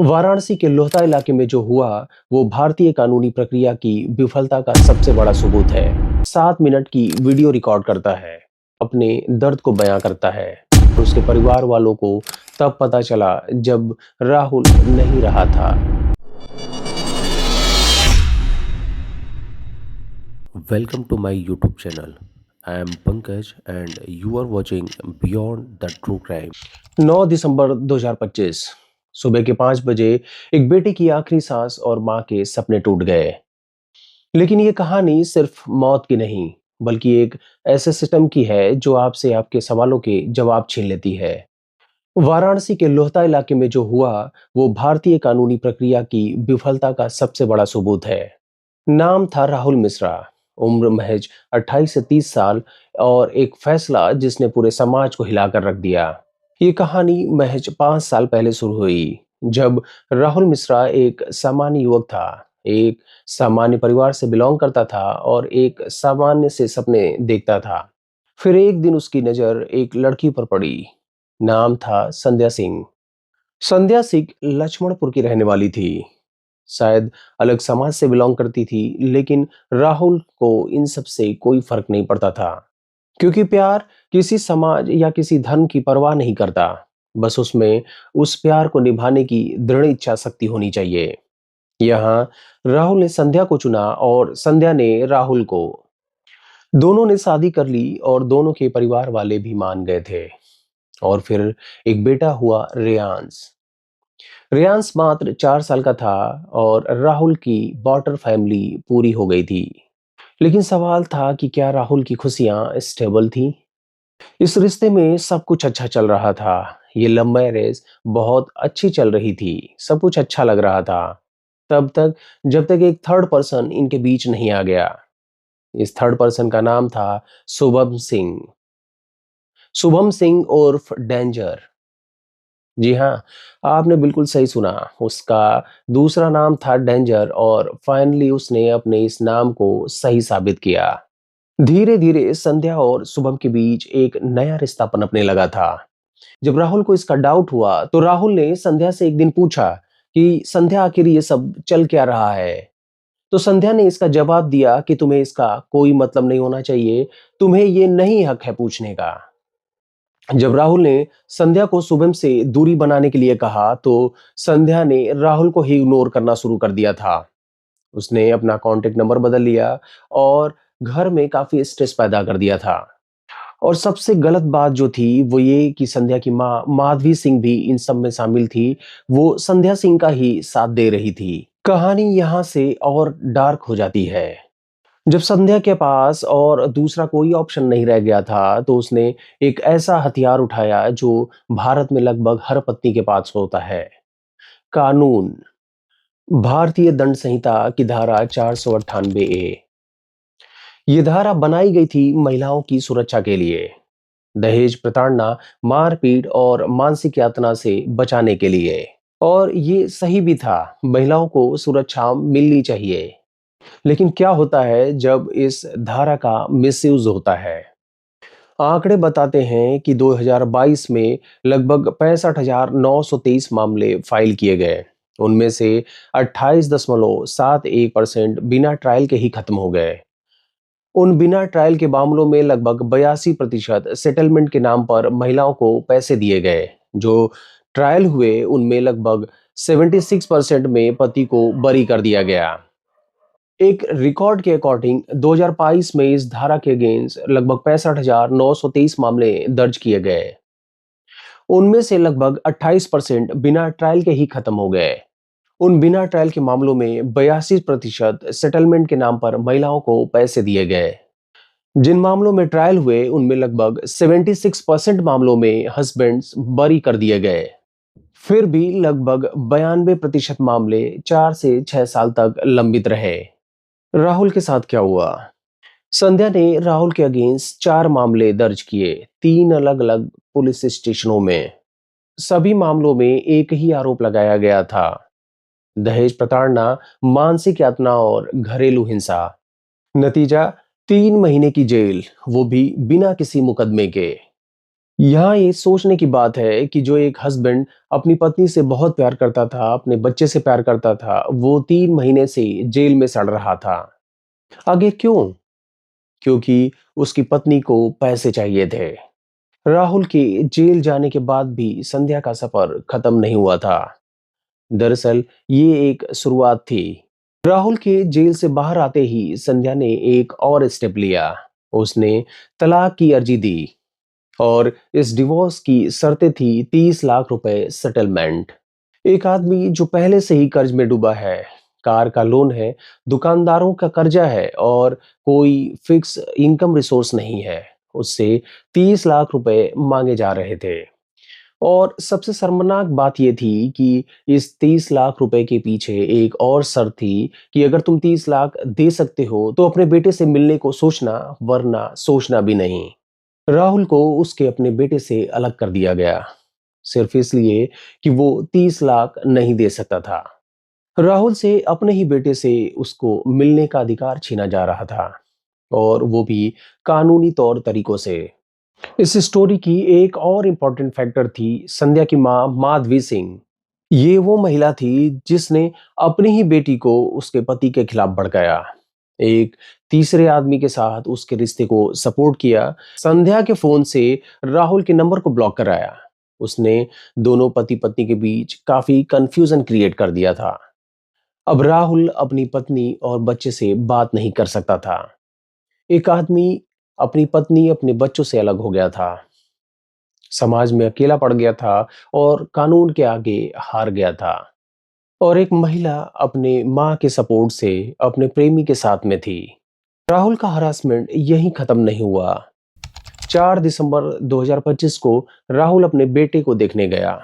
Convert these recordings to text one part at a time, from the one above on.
वाराणसी के लोहता इलाके में जो हुआ, वो भारतीय कानूनी प्रक्रिया की विफलता का सबसे बड़ा सबूत है। 7 मिनट की वीडियो रिकॉर्ड करता है, अपने दर्द को बयां करता है। और उसके परिवार वालों को तब पता चला जब राहुल नहीं रहा था। Welcome to my YouTube channel. I am Pankaj and you are watching Beyond the True Crime. 9 दिसंबर 2025 सुबह के 5 बजे एक बेटे की आखिरी सांस और मां के सपने टूट गए। लेकिन ये कहानी सिर्फ मौत की नहीं, बल्कि एक ऐसे सिस्टम की है जो आपसे आपके सवालों के जवाब छीन लेती है। वाराणसी के लोहता इलाके में जो हुआ, वो भारतीय कानूनी प्रक्रिया की विफलता का सबसे बड़ा सबूत है। नाम था राहुल मिश्रा, उम्र महज 28 से 30 साल, और एक फैसला जिसने पूरे समाज को हिलाकर रख दिया। ये कहानी महज 5 साल पहले शुरू हुई, जब राहुल मिश्रा एक सामान्य युवक था, एक सामान्य परिवार से बिलोंग करता था और एक सामान्य से सपने देखता था। फिर एक दिन उसकी नजर एक लड़की पर पड़ी। नाम था संध्या सिंह। संध्या सिंह लक्ष्मणपुर की रहने वाली थी। शायद अलग समाज से बिलोंग करती थी, लेकिन राहुल को इन सब से कोई फर्क नहीं पड़ता था, क्योंकि प्यार किसी समाज या किसी धर्म की परवाह नहीं करता। बस उसमें उस प्यार को निभाने की दृढ़ इच्छा शक्ति होनी चाहिए। यहाँ राहुल ने संध्या को चुना और संध्या ने राहुल को। दोनों ने शादी कर ली और दोनों के परिवार वाले भी मान गए थे। और फिर एक बेटा हुआ, रेयांश। रेयांश मात्र 4 साल का था और राहुल की बॉर्डर फैमिली पूरी हो गई थी। लेकिन सवाल था कि क्या राहुल की खुशियां स्टेबल थी? इस रिश्ते में सब कुछ अच्छा चल रहा था। ये लव मैरिज बहुत अच्छी चल रही थी, सब कुछ अच्छा लग रहा था। तब तक, जब तक एक थर्ड पर्सन इनके बीच नहीं आ गया। इस थर्ड पर्सन का नाम था शुभम सिंह। शुभम सिंह उर्फ डेंजर। जी हाँ, आपने बिल्कुल सही सुना। उसका दूसरा नाम था डेंजर और फाइनली उसने अपने इस नाम को सही साबित किया। धीरे धीरे संध्या और शुभम के बीच एक नया रिश्ता पनपने लगा था। जब राहुल को इसका डाउट हुआ, तो राहुल ने संध्या से एक दिन पूछा कि संध्या, आखिर ये सब चल क्या रहा है? तो संध्या ने इसका जवाब दिया कि तुम्हें इसका कोई मतलब नहीं होना चाहिए, तुम्हें ये नहीं हक है पूछने का। जब राहुल ने संध्या को शुभम से दूरी बनाने के लिए कहा, तो संध्या ने राहुल को ही इग्नोर करना शुरू कर दिया था। उसने अपना कांटेक्ट नंबर बदल लिया और घर में काफी स्ट्रेस पैदा कर दिया था। और सबसे गलत बात जो थी वो ये कि संध्या की माँ माधवी सिंह भी इन सब में शामिल थी। वो संध्या सिंह का ही साथ दे रही थी। कहानी यहाँ से और डार्क हो जाती है। जब संध्या के पास और दूसरा कोई ऑप्शन नहीं रह गया था, तो उसने एक ऐसा हथियार उठाया जो भारत में लगभग हर पत्नी के पास होता है। कानून। भारतीय दंड संहिता की धारा 498A। ये धारा बनाई गई थी महिलाओं की सुरक्षा के लिए, दहेज प्रताड़ना, मारपीट और मानसिक यातना से बचाने के लिए। और ये सही भी था, महिलाओं को सुरक्षा मिलनी चाहिए। लेकिन क्या होता है जब इस धारा का मिसयूज होता है? आंकड़े बताते हैं कि 2022 में लगभग 65,923 मामले फाइल किए गए। उनमें से 28.71% बिना ट्रायल के ही खत्म हो गए। उन बिना ट्रायल के मामलों में लगभग 82% सेटलमेंट के नाम पर महिलाओं को पैसे दिए गए। जो ट्रायल हुए उनमें लगभग 76% में पति को बरी कर दिया गया। एक रिकॉर्ड के अकॉर्डिंग 2022 में इस धारा के अगेंस्ट लगभग 65,923 मामले दर्ज किए गए। उनमें से लगभग 28% बिना ट्रायल के ही खत्म हो गए। उन बिना ट्रायल के मामलों में 82% सेटलमेंट के नाम पर महिलाओं को पैसे दिए गए। जिन मामलों में ट्रायल हुए उनमें लगभग 76% मामलों में हस्बैंड्स बरी कर दिए गए। फिर भी लगभग 92% मामले 4 से 6 साल तक लंबित रहे। राहुल के साथ क्या हुआ? संध्या ने राहुल के अगेंस्ट 4 मामले दर्ज किए, 3 अलग-अलग पुलिस स्टेशनों में। सभी मामलों में एक ही आरोप लगाया गया था: दहेज प्रताड़ना, मानसिक यातना और घरेलू हिंसा। नतीजा: 3 महीने की जेल, वो भी बिना किसी मुकदमे के। यहाँ ये सोचने की बात है कि जो एक हस्बैंड अपनी पत्नी से बहुत प्यार करता था, अपने बच्चे से प्यार करता था, वो 3 महीने से जेल में सड़ रहा था। आगे क्यों? क्योंकि उसकी पत्नी को पैसे चाहिए थे। राहुल के जेल जाने के बाद भी संध्या का सफर खत्म नहीं हुआ था। दरअसल ये एक शुरुआत थी। राहुल के जेल से बाहर आते ही संध्या ने एक और स्टेप लिया। उसने तलाक की अर्जी दी और इस डिवोर्स की शर्तें थी 30 लाख रुपए सेटलमेंट। एक आदमी जो पहले से ही कर्ज में डूबा है, कार का लोन है, दुकानदारों का कर्जा है और कोई फिक्स इनकम रिसोर्स नहीं है, उससे 30 लाख रुपए मांगे जा रहे थे। और सबसे शर्मनाक बात यह थी कि इस 30 लाख रुपए के पीछे एक और शर्त थी कि अगर तुम 30 लाख दे सकते हो तो अपने बेटे से मिलने को सोचना, वरना सोचना भी नहीं। राहुल को उसके अपने बेटे से अलग कर दिया गया, सिर्फ इसलिए कि वो 30 लाख नहीं दे सकता था। राहुल से अपने ही बेटे से उसको मिलने का अधिकार छीना जा रहा था, और वो भी कानूनी तौर तरीकों से। इस स्टोरी की एक और इम्पोर्टेंट फैक्टर थी संध्या की मां माधवी सिंह। ये वो महिला थी जिसने अपनी ही बेटी को उसके पति के खिलाफ भड़काया, एक तीसरे आदमी के साथ उसके रिश्ते को सपोर्ट किया, संध्या के फोन से राहुल के नंबर को ब्लॉक कराया। उसने दोनों पति पत्नी के बीच काफी कंफ्यूजन क्रिएट कर दिया था। अब राहुल अपनी पत्नी और बच्चे से बात नहीं कर सकता था। एक आदमी अपनी पत्नी अपने बच्चों से अलग हो गया था, समाज में अकेला पड़ गया था और कानून के आगे हार गया था। और एक महिला अपने माँ के सपोर्ट से अपने प्रेमी के साथ में थी। राहुल का हरासमेंट यहीं खत्म नहीं हुआ। 4 दिसंबर 2025 को राहुल अपने बेटे को देखने गया,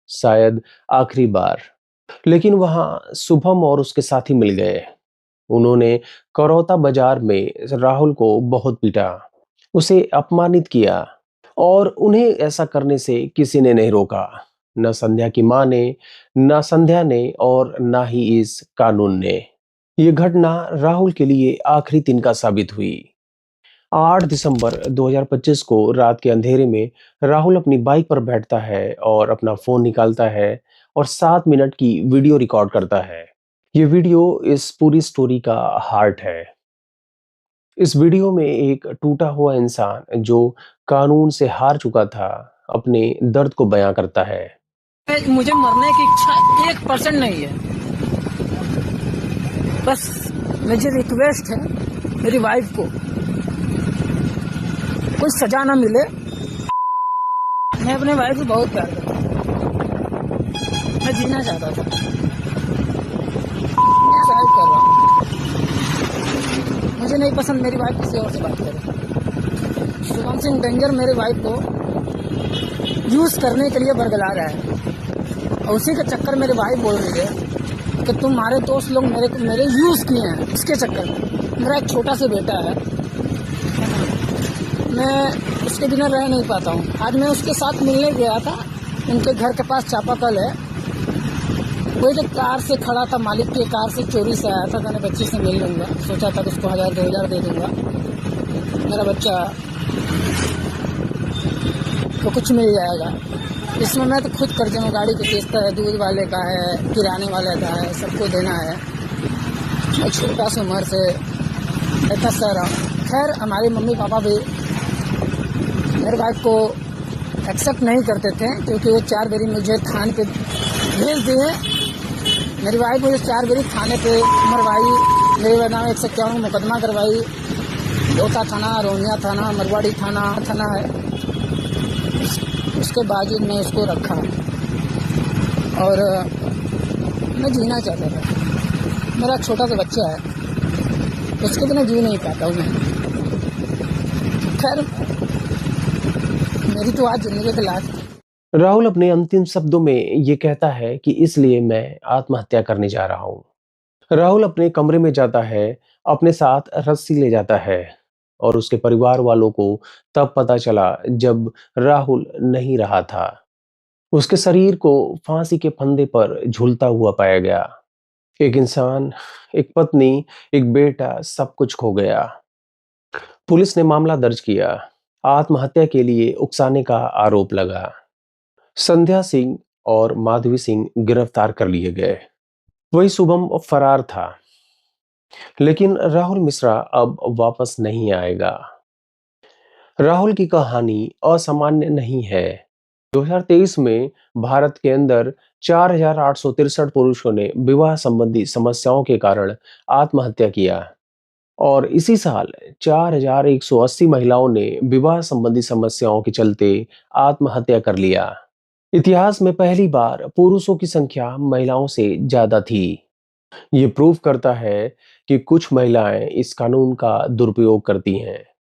शायद आखिरी बार। लेकिन वहां शुभम और उसके साथी मिल गए। उन्होंने करौता बाजार में राहुल को बहुत पीटा, उसे अपमानित किया, और उन्हें ऐसा करने से किसी ने नहीं रोका। न संध्या की मां ने, न संध्या ने, और न ही इस कानून ने। ये घटना राहुल के लिए आखिरी तिनका साबित हुई। 8 दिसंबर 2025 को रात के अंधेरे में राहुल अपनी बाइक पर बैठता है और अपना फोन निकालता है और 7 मिनट की वीडियो रिकॉर्ड करता है। ये वीडियो इस पूरी स्टोरी का हार्ट है। इस वीडियो में एक टूटा हुआ इंसान जो कानून से हार चुका था, अपने दर्द को बयां करता है। मुझे मरने की इच्छा 1% नहीं है। बस मुझे रिक्वेस्ट है मेरी वाइफ को कोई सजा ना मिले। मैं अपने वाइफ को बहुत प्यार करता हूँ। मैं जीना चाहता था। मैं शायद कर रहा हूँ। मुझे नहीं पसंद मेरी वाइफ किसी और से बात करे। शुभम सिंह डेंजर मेरी वाइफ को यूज करने के लिए बरगला रहा है, और उसी के चक्कर मेरी वाइफ बोल रही है कि तुम्हारे दोस्त लोग मेरे यूज किए हैं। इसके चक्कर में मेरा एक छोटा सा बेटा है, मैं उसके बिना रह नहीं पाता हूँ। आज मैं उसके साथ मिलने गया था, उनके घर के पास चापाकल है। कोई जो कार से खड़ा था, मालिक की कार से चोरी से आया था, मैंने बच्चे से मिल लूँगा, सोचा था कि उसको 1000-2000 दे दूँगा, मेरा बच्चा तो कुछ मिल जाएगा। इसमें मैं तो खुद कर्जे में, गाड़ी की किस्त है, दूध वाले का है, किराने वाले का है, सबको देना है। मैं छोटा सी उम्र से इतना सह रहा हूँ। खैर हमारे मम्मी पापा भी मेरे वाइफ को एक्सेप्ट नहीं करते थे, क्योंकि वो 4 बारी मुझे थाने पे भेज दिए। मेरी वाइफ मुझे 4 बारी थाने पे मरवाई, मेरे नाम 151 मुकदमा करवाई। लोटा थाना, रोनिया थाना, मरवाड़ी थाना है। उसके बावजूद मैं उसको रखा और मैं जीना चाहता था। मेरा छोटा सा बच्चा है, उसके बिना जी नहीं पाता हूँ मैं। खैर मेरी तो आज जिंदगी की लाश। राहुल अपने अंतिम शब्दों में ये कहता है कि इसलिए मैं आत्महत्या करने जा रहा हूं। राहुल अपने कमरे में जाता है, अपने साथ रस्सी ले जाता है, और उसके परिवार वालों को तब पता चला जब राहुल नहीं रहा था। उसके शरीर को फांसी के फंदे पर झूलता हुआ पाया गया। एक इंसान, एक पत्नी, एक बेटा, सब कुछ खो गया। पुलिस ने मामला दर्ज किया। आत्महत्या के लिए उकसाने का आरोप लगा। संध्या सिंह और माधवी सिंह गिरफ्तार कर लिए गए। वही शुभम फरार था। लेकिन राहुल मिश्रा अब वापस नहीं आएगा। राहुल की कहानी असामान्य नहीं है। 2023 में भारत के अंदर 4,863 पुरुषों ने विवाह संबंधी समस्याओं के कारण आत्महत्या किया और इसी साल 4,180 महिलाओं ने विवाह संबंधी समस्याओं के चलते आत्महत्या कर लिया। इतिहास में पहली बार पुरुषों की संख्या महिलाओं से ज्यादा थी। ये प्रूव करता है कि कुछ महिलाएं इस कानून का दुरुपयोग करती हैं।